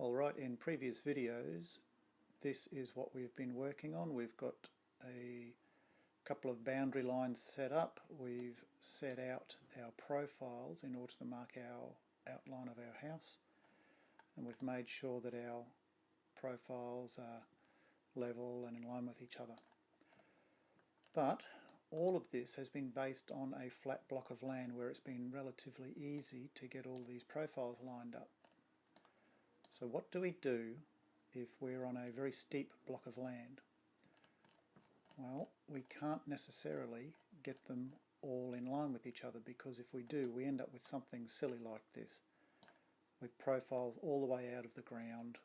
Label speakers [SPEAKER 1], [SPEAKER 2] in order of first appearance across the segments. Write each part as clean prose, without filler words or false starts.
[SPEAKER 1] Alright, in previous videos this is what we've been working on. We've got a couple of boundary lines set up. We've set out our profiles in order to mark our outline of our house, and we've made sure that our profiles are level and in line with each other. But all of this has been based on a flat block of land where it's been relatively easy to get all these profiles lined up. So what do we do if we're on a very steep block of land? Well, we can't necessarily get them all in line with each other, because if we do, we end up with something silly like this, with profiles all the way out of the ground,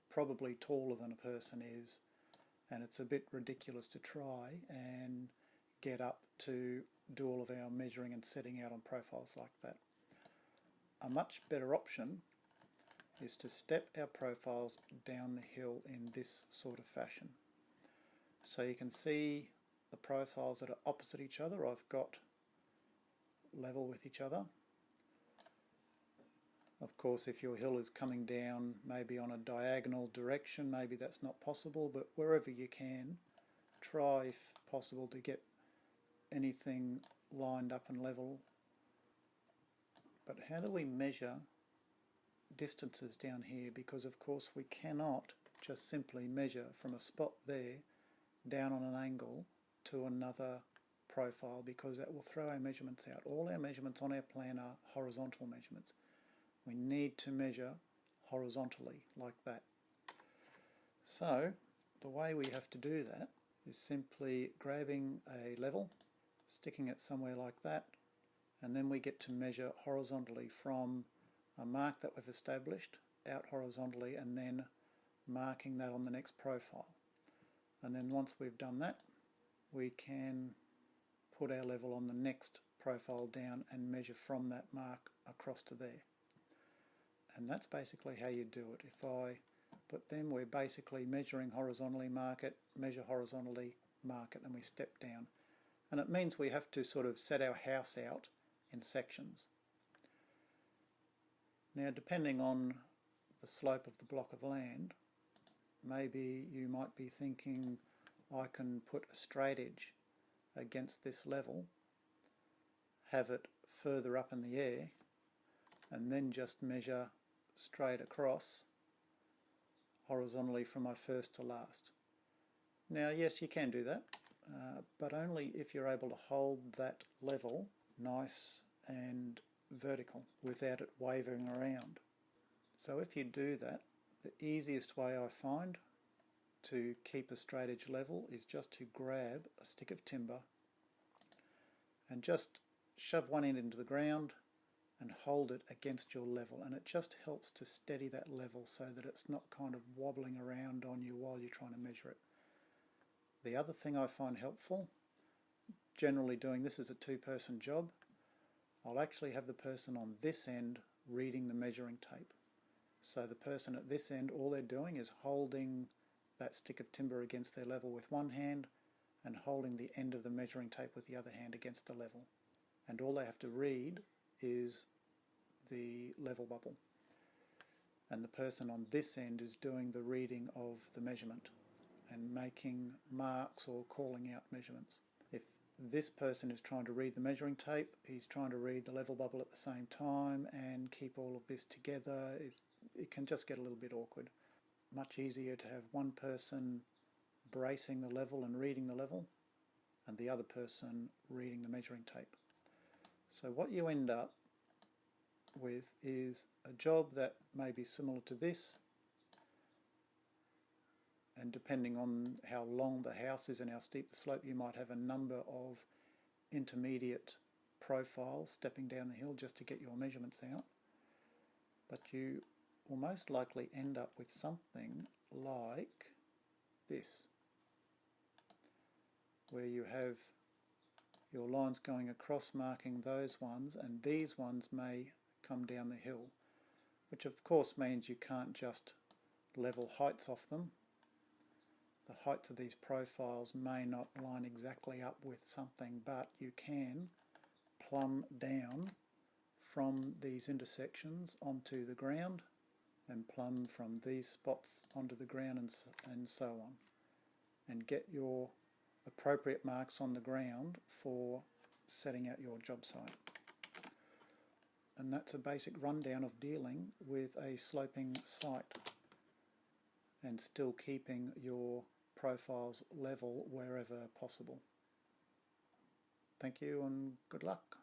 [SPEAKER 1] probably taller than a person is, and it's a bit ridiculous to try and get up to do all of our measuring and setting out on profiles like that. A much better option is to step our profiles down the hill in this sort of fashion. So you can see the profiles that are opposite each other I've got level with each other. Of course, if your hill is coming down maybe on a diagonal direction, maybe that's not possible, but wherever you can, try if possible to get anything lined up and level. But how do we measure distances down here? Because of course we cannot just simply measure from a spot there down on an angle to another profile, because that will throw our measurements out. All our measurements on our plan are horizontal measurements. We need to measure horizontally like that. So the way we have to do that is simply grabbing a level, sticking it somewhere like that, and then we get to measure horizontally from a mark that we've established out horizontally, and then marking that on the next profile. And then once we've done that, we can put our level on the next profile down and measure from that mark across to there. And that's basically how you do it. If I put them, we're basically measuring horizontally, mark it, measure horizontally, mark it, and we step down. And it means we have to sort of set our house out in sections. Now, depending on the slope of the block of land, maybe you might be thinking, I can put a straight edge against this level, have it further up in the air, and then just measure straight across horizontally from my first to last. Now, yes, you can do that, but only if you're able to hold that level nice and vertical without it wavering around. So if you do that, the easiest way I find to keep a straight edge level is just to grab a stick of timber and just shove one end into the ground and hold it against your level, and it just helps to steady that level so that it's not kind of wobbling around on you while you're trying to measure it. The other thing I find helpful, generally doing this as a two-person job, I'll actually have the person on this end reading the measuring tape. So the person at this end, all they're doing is holding that stick of timber against their level with one hand and holding the end of the measuring tape with the other hand against the level. And all they have to read is the level bubble. And the person on this end is doing the reading of the measurement and making marks or calling out measurements. If this person is trying to read the measuring tape, he's trying to read the level bubble at the same time and keep all of this together. It can just get a little bit awkward. Much easier to have one person bracing the level and reading the level, and the other person reading the measuring tape. So what you end up with is a job that may be similar to this, and depending on how long the house is and how steep the slope, you might have a number of intermediate profiles stepping down the hill just to get your measurements out. But you will most likely end up with something like this, where you have your lines going across marking those ones, and these ones may come down the hill, which of course means you can't just level heights off them. The heights of these profiles may not line exactly up with something, but you can plumb down from these intersections onto the ground and plumb from these spots onto the ground and so on, and get your appropriate marks on the ground for setting out your job site. And that's a basic rundown of dealing with a sloping site and still keeping your profiles level wherever possible. Thank you and good luck.